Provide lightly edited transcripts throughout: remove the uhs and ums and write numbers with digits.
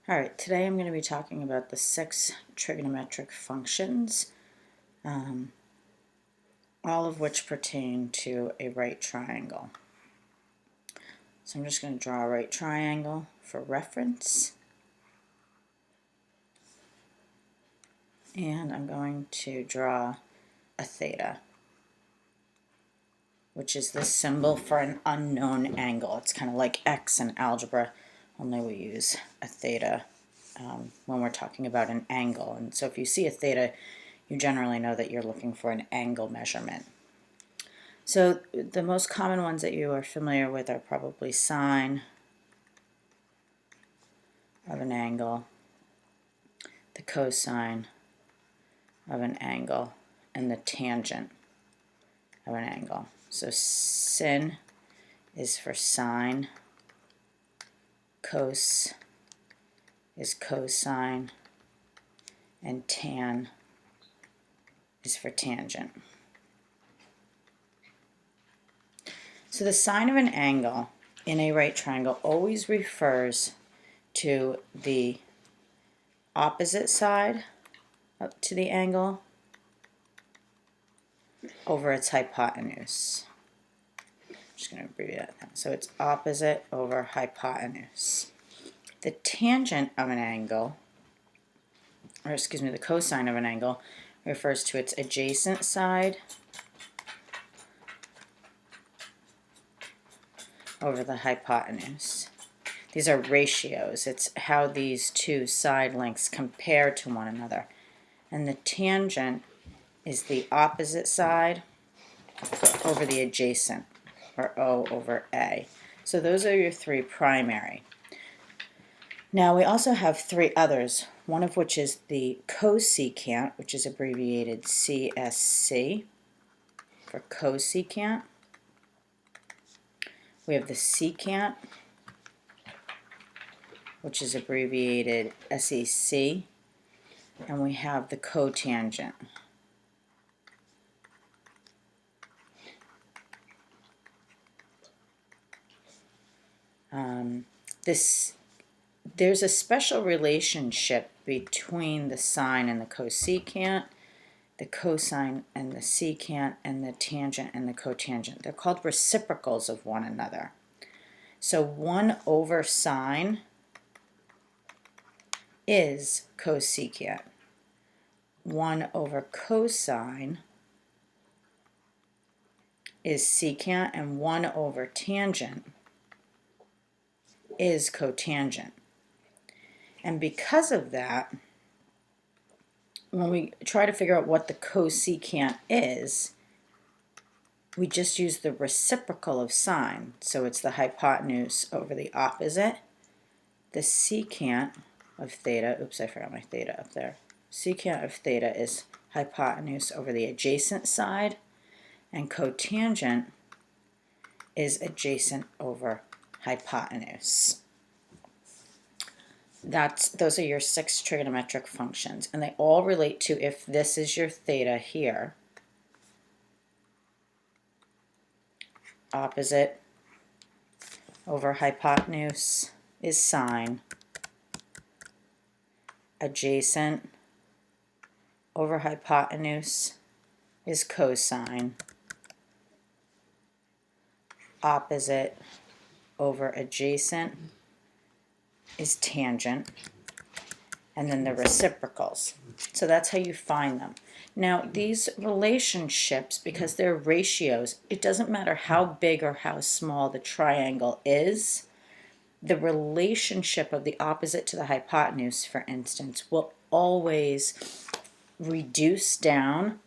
Alright, today I'm going to be talking about the 6 trigonometric functions, all of which pertain to a right triangle. So I'm just going to draw a right triangle for reference, and I'm going to draw a theta, which is the symbol for an unknown angle. It's kind of like x in algebra, only we use a theta when we're talking about an angle. And so if you see a theta, you generally know that you're looking for an angle measurement. So the most common ones that you are familiar with are probably sine of an angle, the cosine of an angle, and the tangent of an angle. So sin is for sine, cos is cosine, and tan is for tangent. So the sine of an angle in a right triangle always refers to the opposite side up to the angle over its hypotenuse. I'm just going to abbreviate that. So it's opposite over hypotenuse. The tangent of an angle, or excuse me, the cosine of an angle refers to its adjacent side over the hypotenuse. These are ratios. It's how these two side lengths compare to one another. And the tangent is the opposite side over the adjacent, or O over A. So those are your 3 primary. Now we also have 3 others, one of which is the cosecant, which is abbreviated CSC for cosecant. We have the secant, which is abbreviated SEC, and we have the cotangent. There's a special relationship between the sine and the cosecant, the cosine and the secant, and the tangent and the cotangent. They're called reciprocals of one another. So 1 over sine is cosecant. 1 over cosine is secant, and 1 over tangent is cotangent. And because of that, when we try to figure out what the cosecant is, we just use the reciprocal of sine. So it's the hypotenuse over the opposite. The secant of theta, oops, I forgot my theta up there. Secant of theta is hypotenuse over the adjacent side, and cotangent is adjacent over hypotenuse. Those are your 6 trigonometric functions, and they all relate to if this is your theta here, opposite over hypotenuse is sine, adjacent over hypotenuse is cosine, opposite over adjacent is tangent, and then the reciprocals. So that's how you find them. Now these relationships, because they're ratios, it doesn't matter how big or how small the triangle is, the relationship of the opposite to the hypotenuse, for instance, will always reduce down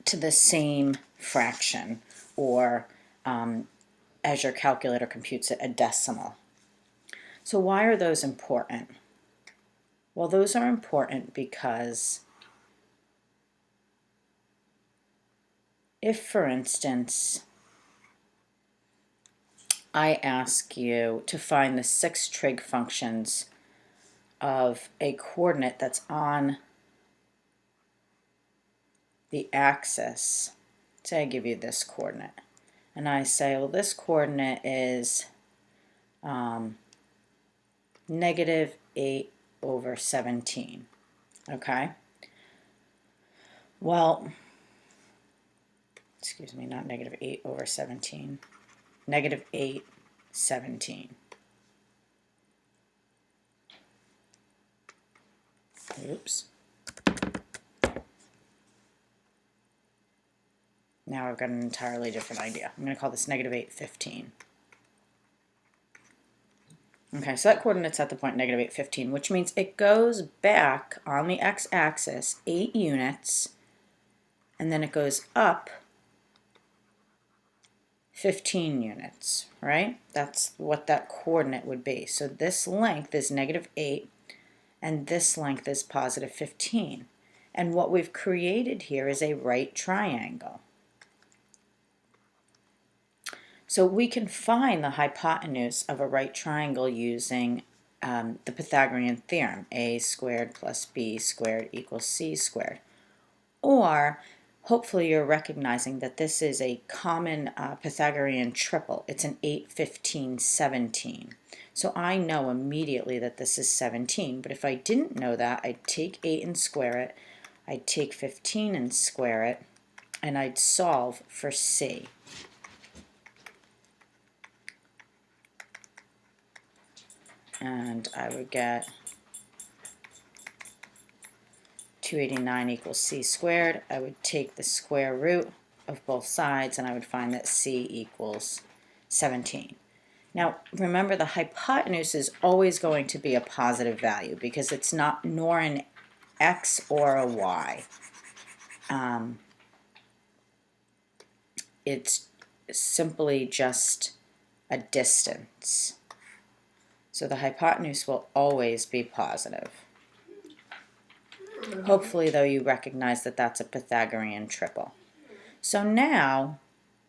to the same fraction, or as your calculator computes it, a decimal. So why are those important? Well, those are important because if, for instance, I ask you to find the 6 trig functions of a coordinate that's on the axis, say I give you this coordinate, and I say, well, this coordinate is negative 8 over 17. Okay? Well, excuse me, not negative 8 over 17. Negative 8, 17. Oops. Now I've got an entirely different idea. I'm going to call this negative 8, 15. Okay, so that coordinate's at the point negative 8, 15, which means it goes back on the x-axis 8 units, and then it goes up 15 units, right? That's what that coordinate would be. So this length is negative 8, and this length is positive 15. And what we've created here is a right triangle. So we can find the hypotenuse of a right triangle using the Pythagorean theorem, a squared plus b squared equals c squared. Or hopefully you're recognizing that this is a common Pythagorean triple. It's an 8, 15, 17. So I know immediately that this is 17, but if I didn't know that, I'd take 8 and square it, I'd take 15 and square it, and I'd solve for c. And I would get 289 equals c squared. I would take the square root of both sides, and I would find that c equals 17. Now, remember, the hypotenuse is always going to be a positive value because it's not nor an x or a y. It's simply just a distance. So the hypotenuse will always be positive. Hopefully, though, you recognize that that's a Pythagorean triple. So now,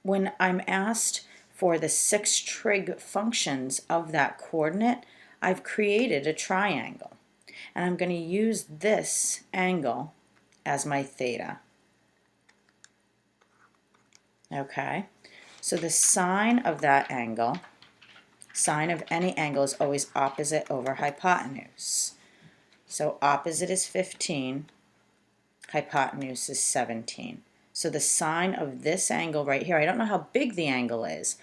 when I'm asked for the 6 trig functions of that coordinate, I've created a triangle. And I'm going to use this angle as my theta. Okay? So the sine of that angle, sine of any angle, is always opposite over hypotenuse. So opposite is 15, hypotenuse is 17. So the sine of this angle right here, I don't know how big the angle is,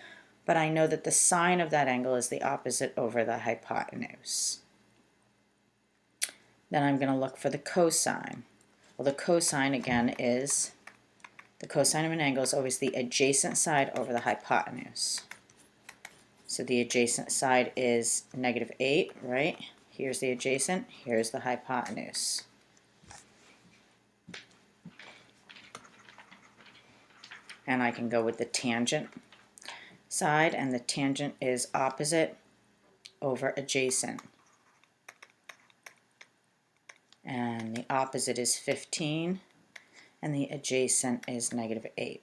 but I know that the sine of that angle is the opposite over the hypotenuse. Then I'm going to look for the cosine. Well, the cosine, again, is the cosine of an angle is always the adjacent side over the hypotenuse. So the adjacent side is negative 8, right? Here's the adjacent, here's the hypotenuse. And I can go with the tangent side, and the tangent is opposite over adjacent. And the opposite is 15, and the adjacent is negative 8.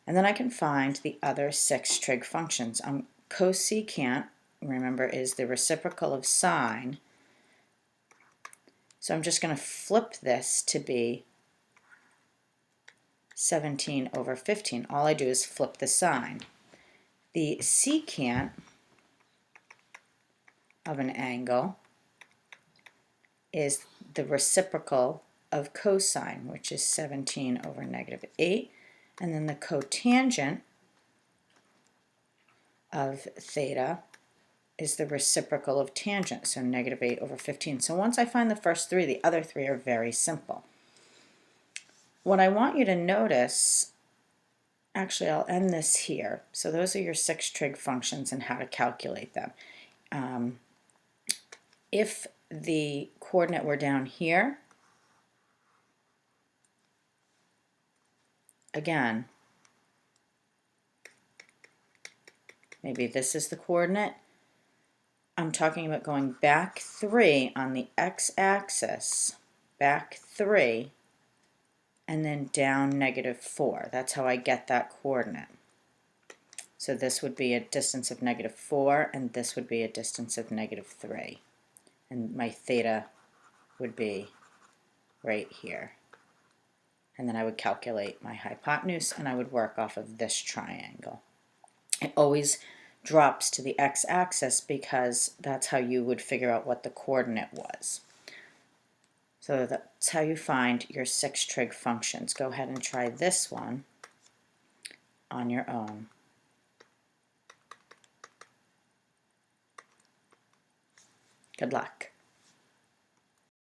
And then I can find the other 6 trig functions. Cosecant, remember, is the reciprocal of sine. So I'm just going to flip this to be 17 over 15. All I do is flip the sign. The secant of an angle is the reciprocal of cosine, which is 17 over negative 8. And then the cotangent of theta is the reciprocal of tangent, so negative 8 over 15. So once I find the first 3, the other 3 are very simple. What I want you to notice, actually I'll end this here. So those are your 6 trig functions and how to calculate them. If the coordinate were down here, again, maybe this is the coordinate. I'm talking about going back 3 on the x-axis, back 3, and then down negative 4. That's how I get that coordinate. So this would be a distance of negative 4, and this would be a distance of negative 3. And my theta would be right here. And then I would calculate my hypotenuse, and I would work off of this triangle. I always drops to the x-axis because that's how you would figure out what the coordinate was. So that's how you find your 6 trig functions. Go ahead and try this one on your own. Good luck.